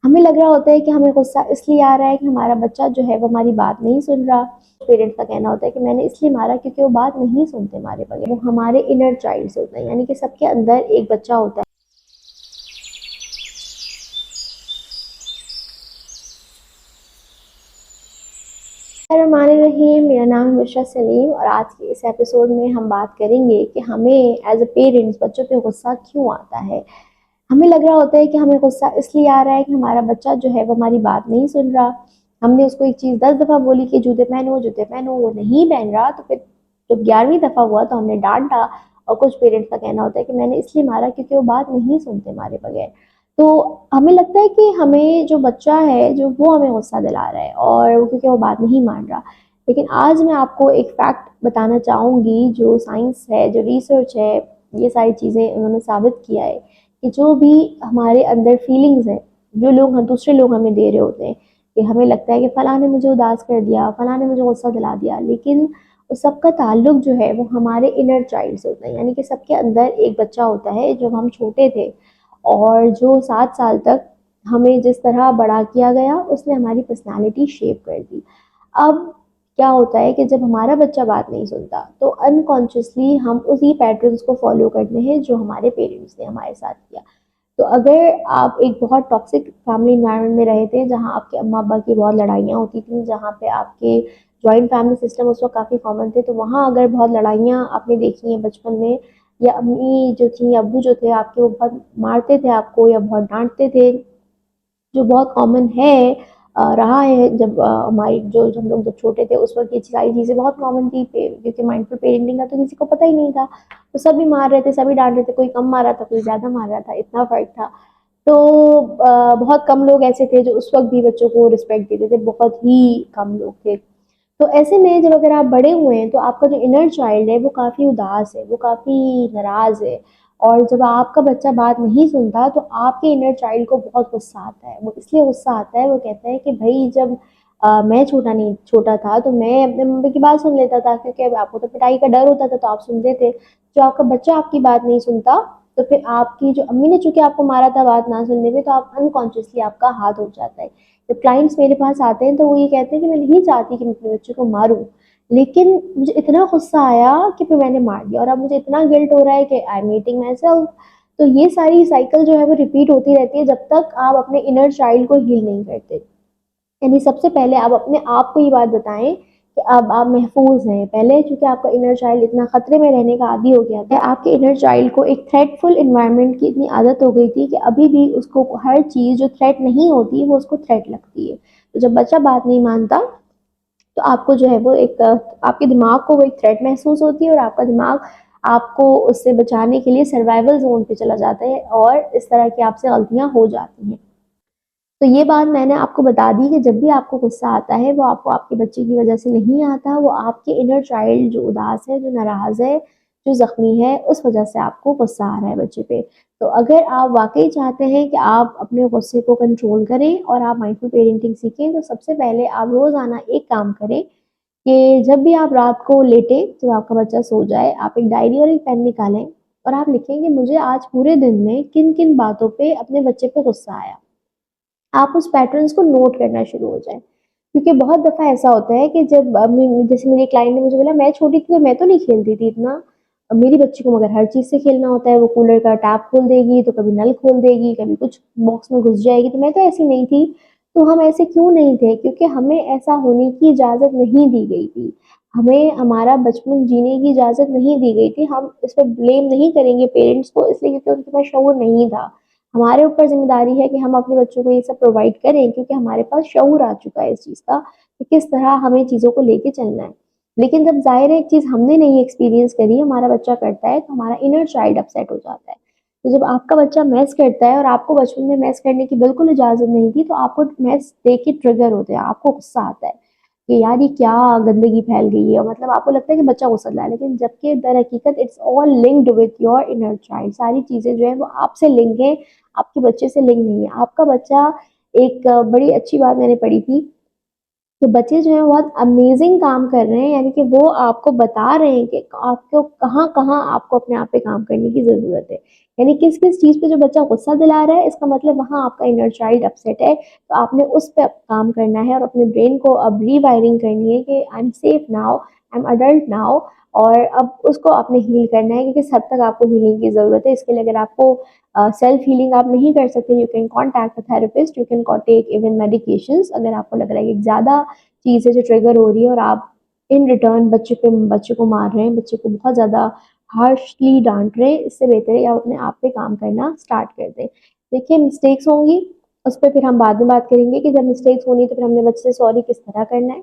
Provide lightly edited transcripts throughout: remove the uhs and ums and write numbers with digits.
हमें लग रहा होता है कि हमें गुस्सा इसलिए आ रहा है कि हमारा बच्चा जो है वो हमारी बात नहीं सुन रहा। पेरेंट्स का कहना होता है कि मैंने इसलिए मारा क्योंकि वो बात नहीं सुनते हमारे बगैर। वो हमारे इनर चाइल्ड होते हैं, यानी कि सबके अंदर एक बच्चा होता है। रहीम, मेरा नाम है मिश्रा सलीम और आज के इस एपिसोड में हम बात करेंगे कि हमें एज अ पेरेंट्स बच्चों पे गुस्सा क्यों आता है। हमें लग रहा होता है कि हमें गुस्सा इसलिए आ रहा है कि हमारा बच्चा जो है वो हमारी बात नहीं सुन रहा। हमने उसको एक चीज़ 10 दफ़ा बोली कि जूते पहनो, वो नहीं पहन रहा, तो फिर जब 11वीं दफ़ा हुआ तो हमने डांटा। और कुछ पेरेंट्स का कहना होता है कि मैंने इसलिए मारा क्योंकि वो बात नहीं सुनते हमारे बगैर। तो हमें लगता है कि हमें जो बच्चा है जो वो हमें गुस्सा दिला रहा है और वो क्योंकि वो बात नहीं मान रहा। लेकिन आज मैं आपको एक फैक्ट बताना चाहूँगी, जो साइंस है, जो रिसर्च है, ये सारी चीज़ें उन्होंने साबित किया है कि जो भी हमारे अंदर फीलिंग्स हैं, जो लोग दूसरे लोग हमें दे रहे होते हैं, कि हमें लगता है कि फ़लाँ ने मुझे उदास कर दिया, फ़लाँ ने मुझे गुस्सा दिला दिया, लेकिन उस सबका ताल्लुक जो है वो हमारे इनर चाइल्ड से होता है। यानी कि सबके अंदर एक बच्चा होता है जब हम छोटे थे और जो 7 साल तक हमें जिस तरह बड़ा किया गया उसने हमारी पर्सनालिटी शेप कर दी। अब क्या होता है कि जब हमारा बच्चा बात नहीं सुनता तो अनकॉन्शियसली हम उसी पैटर्न्स को फॉलो करते हैं जो हमारे पेरेंट्स ने हमारे साथ किया। तो अगर आप एक बहुत टॉक्सिक फैमिली इन्वायरमेंट में रहे थे, जहाँ आपके अम्मा अब्बा की बहुत लड़ाइयाँ होती थी, जहाँ पे आपके जॉइंट फैमिली सिस्टम उस वक्त काफ़ी कॉमन थे, तो वहाँ अगर बहुत लड़ाइयाँ आपने देखी हैं बचपन में, या अम्मी जो थी, अब्बू जो थे आपके, वो बहुत मारते थे आपको या बहुत डांटते थे, जो बहुत कॉमन है, रहा है जब हमारी जो हम लोग जब छोटे थे उस वक्त ये सारी चीज़ें बहुत कॉमन थी। क्योंकि माइंडफुल पेरेंटिंग का तो किसी को पता ही नहीं था, तो सभी मार रहे थे, सभी डांट रहे थे, कोई कम मार रहा था, कोई ज़्यादा मार रहा था, इतना फ़र्क था। तो बहुत कम लोग ऐसे थे जो उस वक्त भी बच्चों को रिस्पेक्ट देते थे, बहुत ही कम लोग थे। तो ऐसे में जब अगर आप बड़े हुए हैं तो आपका जो इनर चाइल्ड है वो काफ़ी उदास है, वो काफ़ी नाराज़ है। और जब आपका बच्चा बात नहीं सुनता तो आपके इनर चाइल्ड को बहुत गुस्सा आता है। वो इसलिए गुस्सा आता है, वो कहता है कि भाई जब मैं छोटा था तो मैं अपने मम्मी की बात सुन लेता था, क्योंकि अब आपको तो पिटाई का डर होता था तो आप सुनते थे। जो आपका बच्चा आपकी बात नहीं सुनता तो फिर आपकी जो अम्मी ने चूंकि आपको मारा था बात ना सुनने में, तो आप अनकॉन्शियसली आपका हाथ उठ जाता है। जब क्लाइंट्स मेरे पास आते हैं तो वो ये कहते हैं कि मैं नहीं चाहती कि मैं अपने बच्चे को मारूं, लेकिन मुझे इतना गुस्सा आया कि फिर मैंने मार दिया और अब मुझे इतना गिल्ट हो रहा है कि I am heating my self. तो ये सारी साइकिल जो है वो रिपीट होती रहती है जब तक आप अपने इनर चाइल्ड को हील नहीं करते। यानी सबसे पहले आप अपने आप को ये बात बताएं कि अब आप महफूज हैं। पहले चूंकि आपका इनर चाइल्ड इतना खतरे में रहने का आदी हो गया था, आपके इनर चाइल्ड को एक थ्रेटफुल इन्वायरमेंट की इतनी आदत हो गई थी कि अभी भी उसको हर चीज़ जो थ्रेट नहीं होती वो उसको थ्रेट लगती है। तो जब बच्चा बात नहीं मानता तो आपको जो है वो एक आपके दिमाग को वो एक थ्रेट महसूस होती है और आपका दिमाग आपको उससे बचाने के लिए सर्वाइवल जोन पे चला जाता है और इस तरह की आपसे गलतियां हो जाती हैं। तो ये बात मैंने आपको बता दी कि जब भी आपको गुस्सा आता है वो आपको आपके बच्चे की वजह से नहीं आता, वो आपके इनर चाइल्ड जो उदास है, जो नाराज़ है, जो ज़ख्मी है, उस वजह से आपको गुस्सा आ रहा है बच्चे पे। तो अगर आप वाकई चाहते हैं कि आप अपने गुस्से को कंट्रोल करें और आप माइंडफुल पेरेंटिंग सीखें, तो सबसे पहले आप रोज़ाना एक काम करें कि जब भी आप रात को लेटें, जब आपका बच्चा सो जाए, आप एक डायरी और एक पेन निकालें और आप लिखें कि मुझे आज पूरे दिन में किन किन बातों पे अपने बच्चे पे गुस्सा आया। आप उस पैटर्न्स को नोट करना शुरू हो जाए, क्योंकि बहुत दफ़ा ऐसा होता है कि जब जैसे मेरी क्लाइंट ने मुझे बोला, मैं छोटी थी तो मैं तो नहीं खेलती थी इतना, अब मेरी बच्ची को मगर हर चीज़ से खेलना होता है, वो कूलर का टैप खोल देगी तो कभी नल खोल देगी, कभी कुछ बॉक्स में घुस जाएगी, तो मैं तो ऐसी नहीं थी। तो हम ऐसे क्यों नहीं थे? क्योंकि हमें ऐसा होने की इजाज़त नहीं दी गई थी, हमें हमारा बचपन जीने की इजाज़त नहीं दी गई थी। हम इस पर ब्लेम नहीं करेंगे पेरेंट्स को, इसलिए क्योंकि उनके पास शऊर नहीं था। हमारे ऊपर जिम्मेदारी है कि हम अपने बच्चों को ये सब प्रोवाइड करें, क्योंकि हमारे पास शऊर आ चुका है इस चीज़ का कि किस तरह हमें चीज़ों को लेके चलना है। लेकिन जब ज़ाहिर है एक चीज़ हमने नहीं एक्सपीरियंस करी, हमारा बच्चा करता है, तो हमारा इनर चाइल्ड अपसेट हो जाता है। तो जब आपका बच्चा मैस करता है और आपको बचपन में मैस करने की बिल्कुल इजाज़त नहीं थी, तो आपको मैस देख के ट्रिगर होते हैं, आपको गुस्सा आता है कि यार ये क्या गंदगी फैल गई है, मतलब आपको लगता है कि बच्चा गुस्सा ला है, लेकिन जबकि दर हकीकत it's all linked with your inner child. सारी चीज़ें जो है वो आपसे लिंक है, आपके बच्चे से लिंक नहीं है। आपका बच्चा एक बड़ी अच्छी बात मैंने पढ़ी थी कि बच्चे जो हैं बहुत अमेजिंग काम कर रहे हैं, यानी कि वो आपको बता रहे हैं कि आपको कहाँ कहाँ आपको अपने आप पे काम करने की ज़रूरत है। यानी किस किस चीज़ पे जो बच्चा गुस्सा दिला रहा है, इसका मतलब वहाँ आपका इनर चाइल्ड अपसेट है। तो आपने उस पे काम करना है और अपने ब्रेन को अब रीवायरिंग करनी है कि I am safe now, I am adult now, और अब उसको आपने हील करना है कि किस हद तक आपको हीलिंग की ज़रूरत है। इसके लिए अगर आपको सेल्फ हीलिंग आप नहीं कर सकते, you can contact a therapist, you can take even medications. अगर आपको लग रहा है कि ज़्यादा चीज़ है जो ट्रिगर हो रही है और आप इन रिटर्न बच्चे को मार रहे हैं, बच्चे को बहुत ज़्यादा हार्शली डांट रहे हैं, इससे बेहतर है आप अपने आप पे काम करना स्टार्ट कर दें। देखिए, मिस्टेक्स होंगी, उस पर फिर हम बाद में बात करेंगे कि जब मिस्टेक्स होनी तो फिर हमने बच्चे से सॉरी किस तरह करना है।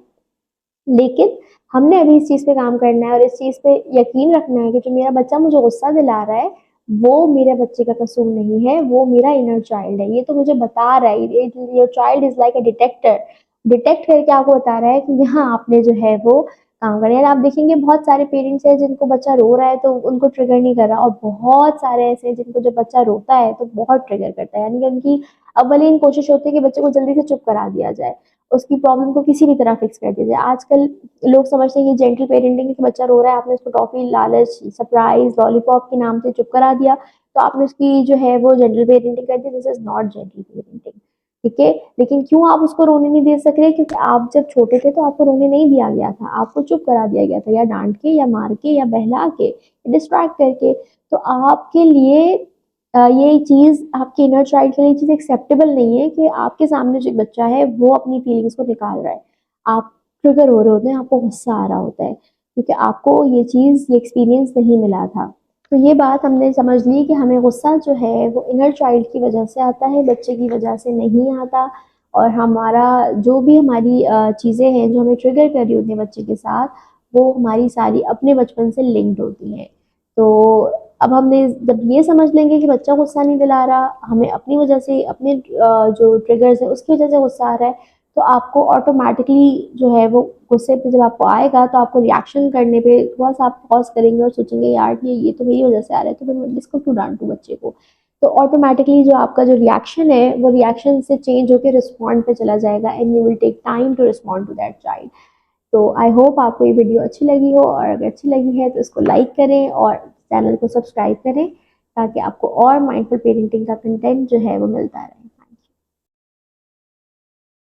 लेकिन हमने अभी इस चीज़ पे काम करना है और इस चीज़ पे यकीन रखना है कि जो मेरा बच्चा मुझे गुस्सा दिला रहा है, वो मेरे बच्चे का कसूर नहीं है, वो मेरा इनर चाइल्ड है। ये तो मुझे बता रहा है, your child is like a detector. Detect करके आपको बता रहा है कि यहाँ आपने जो है वो काम करना है। आप देखेंगे बहुत सारे पेरेंट्स हैं जिनको बच्चा रो रहा है तो उनको ट्रिगर नहीं कर रहा, और बहुत सारे ऐसे हैं जिनको जब बच्चा रोता है तो बहुत ट्रिगर करता है। यानी कि उनकी अव्वलीन कोशिश होती है कि बच्चे को जल्दी से चुप करा दिया जाए, उसकी प्रॉब्लम को किसी भी तरह फिक्स कर दिया जाए। आजकल लोग समझते हैं ये जेंटल पेरेंटिंग है कि बच्चा रो रहा है, आपने उसको टॉफी, लालच, सरप्राइज, लॉलीपॉप के नाम से चुप करा दिया, तो आपने उसकी जो है वो जेंटल पेरेंटिंग कर दी। This is not gentle parenting, ठीक है। लेकिन क्यों आप उसको रोने नहीं दे सक रहे? क्योंकि आप जब छोटे थे तो आपको रोने नहीं दिया गया था, आपको चुप करा दिया गया था, या डांट के, या मार के, या बहला के, डिस्ट्रैक्ट करके। तो आपके लिए ये चीज़, आपके इनर चाइल्ड के लिए चीज़ एक्सेप्टेबल नहीं है कि आपके सामने जो एक बच्चा है वो अपनी फीलिंग्स को निकाल रहा है। आप ट्रिगर हो रहे होते हैं, आपको गुस्सा आ रहा होता है, क्योंकि आपको ये चीज़, ये एक्सपीरियंस नहीं मिला था। तो ये बात हमने समझ ली कि हमें गुस्सा जो है वो इनर चाइल्ड की वजह से आता है, बच्चे की वजह से नहीं आता। और हमारा जो भी हमारी चीज़ें हैं जो हमें ट्रिगर कर रही होती हैं बच्चे के साथ, वो हमारी सारी अपने बचपन से लिंक्ड होती हैं। तो अब हमने जब ये समझ लेंगे कि बच्चा गुस्सा नहीं दिला रहा, हमें अपनी वजह से, अपने जो ट्रिगर्स है उसकी वजह से गुस्सा आ रहा है, तो आपको ऑटोमेटिकली जो है वो गुस्से पे जब आपको आएगा तो आपको रिएक्शन करने पे थोड़ा सा आप पॉज करेंगे और सोचेंगे यार ये तो मेरी वजह से आ रहा है, तो फिर मैं इसको क्यों डांटूं बच्चे को। तो ऑटोमेटिकली जो आपका जो रिएक्शन है वो रिएक्शन से चेंज होकर रिस्पॉन्ड पे चला जाएगा, and you will take time to respond to that child. तो आई होप आपको ये वीडियो अच्छी लगी हो, और अगर अच्छी लगी है तो इसको लाइक करें और चैनल को सब्सक्राइब करें, ताकि आपको और माइंडफुल पेरेंटिंग का कंटेंट जो है वो मिलता रहे।